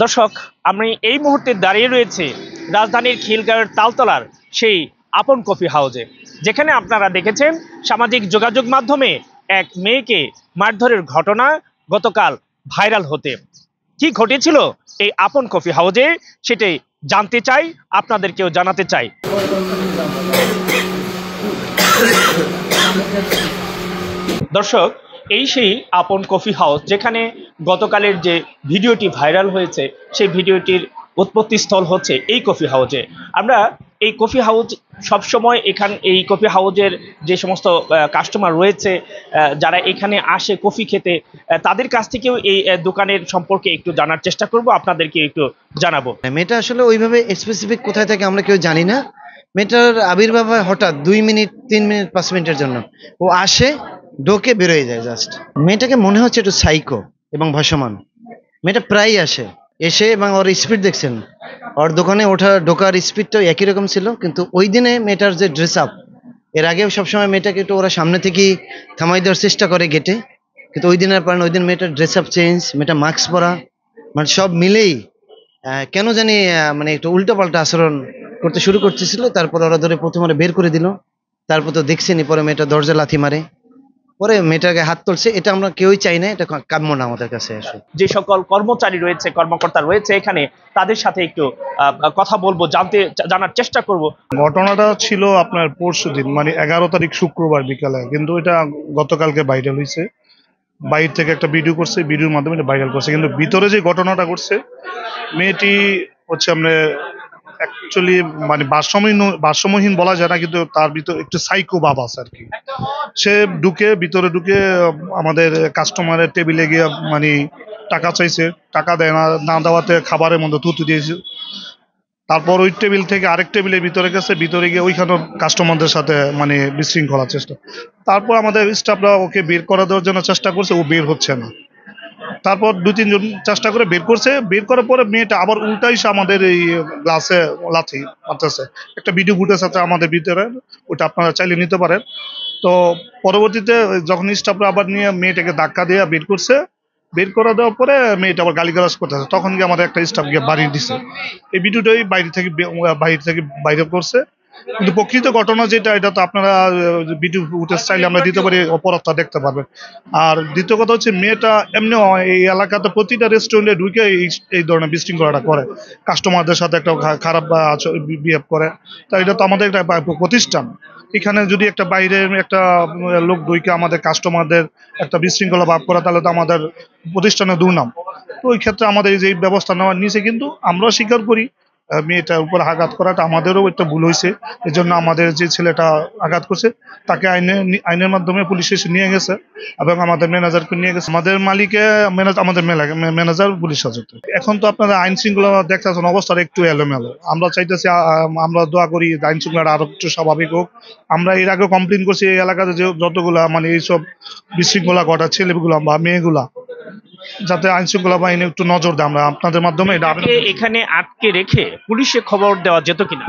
দর্শক, আমি এই মুহূর্তে দাঁড়িয়ে রয়েছে রাজধানীর খিলগাঁওয়ের তালতলার সেই আপন কফি হাউসে, যেখানে আপনারা দেখেছেন সামাজিক যোগাযোগ মাধ্যমে এক মেয়েকে মারধরের ঘটনা গতকাল ভাইরাল হতে। কি ঘটেছিল এই আপন কফি হাউসে সেটাই জানতে চাই, আপনাদেরকেও জানাতে চাই। দর্শক, এই সেই আপন কফি হাউস যেখানে গতকালের যে ভিডিওটি ভাইরাল হয়েছে সেই ভিডিওটির উৎপত্তি স্থল হচ্ছে এই কফি হাউসে। আমরা এই কফি হাউস সবসময় এই কফি হাউসের যে সমস্ত কাস্টমার রয়েছে, যারা এখানে আসে কফি খেতে, তাদের কাছ থেকেও এই দোকানের সম্পর্কে একটু জানার চেষ্টা করব, আপনাদেরকে একটু জানাবো। মেয়েটা আসলে ওইভাবে স্পেসিফিক কোথায় থেকে আমরা কেউ জানি না। মেয়েটার আবির্ভাব হয় হঠাৎ 2 মিনিট 3 মিনিট 5 মিনিটের জন্য। ও আসে, ঢোকে, বেরোয় যায় জাস্ট। মেয়েটাকে মনে হচ্ছে একটু সাইকো এবং ভাসমান। মেয়েটা প্রায়ই আসে এবং ওর স্পিড দেখছেন, ওর দোকানে ঢোকার স্পিডটাও একই রকম ছিল। কিন্তু ওই দিনে মেয়েটার যে ড্রেস আপ, এর আগেও সবসময় মেয়েটাকে একটু ওরা সামনে থেকেই থামাই দেওয়ার চেষ্টা করে গেটে, কিন্তু ওই দিন আর পারেন। ওই দিন মেয়েটার ড্রেস আপ চেঞ্জ, মেয়েটা মাস্ক পরা, মানে সব মিলেই কেন জানি মানে একটু উল্টোপাল্টা আচরণ করতে শুরু করতেছিল। তারপর ওরা ধরে প্রথমে বের করে দিল। তারপর তো দেখছেনি, পরে মেয়েটা দরজা লাথি মারে, পরে মেয়েটাকে হাত তুলছে। এটা আমরা কেউই চাই না, এটা কাম্য না আমাদের কাছে। আসলে যে সকল কর্মচারী রয়েছে, কর্মকর্তা রয়েছে এখানে, তাদের সাথে একটু কথা বলবো, জানার চেষ্টা করব। ঘটনাটা ছিল আপনার পরশুদিন, মানে 11 তারিখ শুক্রবার বিকালে, কিন্তু এটা গতকালকে ভাইরাল হয়েছে। বাইরে থেকে একটা ভিডিও করছে, ভিডিওর মাধ্যমে এটা ভাইরাল করছে। কিন্তু ভিতরে যে ঘটনাটা ঘটছে, মেয়েটি হচ্ছে আমরা অ্যাকচুয়ালি মানে ভারসাম্যহীন বলা যায় না, কিন্তু তার ভিতরে একটু সাইকো ভাব আছে আর কি। সে ভিতরে ঢুকে আমাদের কাস্টমারের টেবিলে গিয়ে মানে টাকা চাইছে, টাকা দেয় না, না দেওয়াতে খাবারের মধ্যে থুতু দিয়েছে। তারপর ওই টেবিল থেকে আরেক টেবিলের ভিতরে গেছে, ভিতরে গিয়ে ওইখানে কাস্টমারদের সাথে মানে বিশৃঙ্খলার চেষ্টা। তারপর আমাদের স্টাফরা ওকে বের করে দেওয়ার জন্য চেষ্টা করছে, ও বের হচ্ছে না। তারপর 2-3 জন চেষ্টা করে বের করছে। বের করার পরে মেয়েটা আবার উল্টাই আমাদের এই গ্লাসে লাথি মারতেছে। একটা ভিডিও ফুটেজ আছে আমাদের ভিতরে, ওটা আপনারা চাইলে নিতে পারেন। তো পরবর্তীতে যখন স্টাফরা আবার নিয়ে মেয়েটাকে ধাক্কা দিয়ে বের করছে, বের করে দেওয়ার পরে মেয়েটা আবার গালিগালাজ করতেছে, তখন গিয়ে আমাদের একটা স্টাফ গিয়ে বাড়িয়ে দিছে। এই ভিডিওটাই বাইরে থেকে বাইরে করছে। কিন্তু প্রকৃত ঘটনা যেটা, এটা তো আপনারা ভিডিও ফুটেজ চাইলে আমরা দিতে পারি, অপরাধটা দেখতে পারবেন। আর দ্বিতীয় কথা হচ্ছে, মেয়েটা এমনি এই এলাকাতে প্রতিটা রেস্টুরেন্টে ঢুকে এই ধরনের বিশৃঙ্খলাটা করে, কাস্টমারদের সাথে একটা খারাপ বিহেভ করে। তা এটা তো আমাদের একটা প্রতিষ্ঠান, এখানে যদি একটা বাইরের একটা লোক ঢুকে আমাদের কাস্টমারদের একটা বিশৃঙ্খলা ভাব করে, তাহলে তো আমাদের প্রতিষ্ঠানের দুর্নাম। তো ওই ক্ষেত্রে আমাদের এই যে ব্যবস্থা নেওয়ার নিচে, কিন্তু আমরাও স্বীকার করি মেয়েটার উপর আঘাত করাটা আমাদেরও একটা ভুল হয়েছে। এই জন্য আমাদের যে ছেলেটা আঘাত করছে তাকে আইনের মাধ্যমে পুলিশ এসে নিয়ে গেছে, এবং আমাদের ম্যানেজারকে নিয়ে গেছে। আমাদের মালিকে আমাদের ম্যানেজার পুলিশ হাজতে। এখন তো আপনারা আইন শৃঙ্খলা দেখতেছেন, অবস্থাটা একটু এলোমেলো। আমরা চাইতেছি, আমরা দোয়া করি আইন শৃঙ্খলাটা আরো একটু স্বাভাবিক হোক। আমরা এর আগে কমপ্লেন করছি এই এলাকাতে যে যতগুলা মানে এইসব বিশৃঙ্খলা ঘটা ছেলেগুলা বা মেয়েগুলা, যাতে আইন শৃঙ্খলা বাহিনী একটু নজর দেয়। আমরা আপনাদের মাধ্যমে এটা এখানে আটকে রেখে পুলিশে খবর দেওয়া যেত কিনা?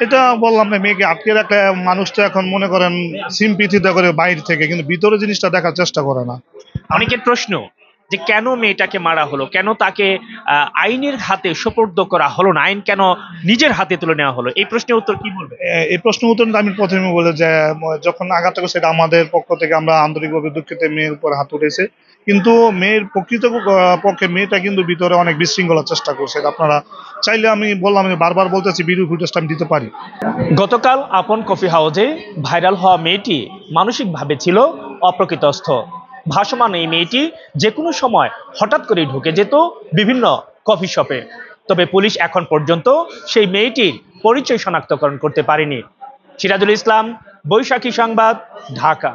এটা বললাম না, মেয়েকে আটকে রাখলে মানুষ তো এখন মনে করেন সিম্পিথিতে করে বাইরে থেকে, কিন্তু ভিতরে জিনিসটা দেখার চেষ্টা করে না। অনেকের প্রশ্ন যে কেন মেয়েটাকে মারা হলো, কেন তাকে আইনের হাতে সোপর্দ করা হলো না, আইন কেন নিজের হাতে তুলে নেওয়া হলো? এই প্রশ্নের উত্তর কি বলবে? এই প্রশ্নের উত্তর আমি প্রথমে বলে যে, যখন আঘাতটা করছে এটা আমাদের পক্ষ থেকে আমরা আন্তরিকভাবে দুঃখিত, মেয়ের উপর হাত উঠেছে। কিন্তু মেয়ের প্রকৃত পক্ষে মেয়েটা কিন্তু ভিতরে অনেক বিশৃঙ্খলার চেষ্টা করছে। আপনারা চাইলে, আমি বললাম, আমি বারবার বলতেছি, ভিডিও ফুটেজটা আমি দিতে পারি। গতকাল আপন কফি হাউসে ভাইরাল হওয়া মেয়েটি মানসিকভাবে ছিল অপ্রকৃতস্থ। ভাসমান এই মেয়েটি যে কোনো সময় হঠাৎ করে ঢুকে যেত বিভিন্ন কফি শপে। তবে পুলিশ এখন পর্যন্ত সেই মেয়েটির পরিচয় শনাক্তকরণ করতে পারেনি। সিরাজুল ইসলাম, বৈশাখী সংবাদ, ঢাকা।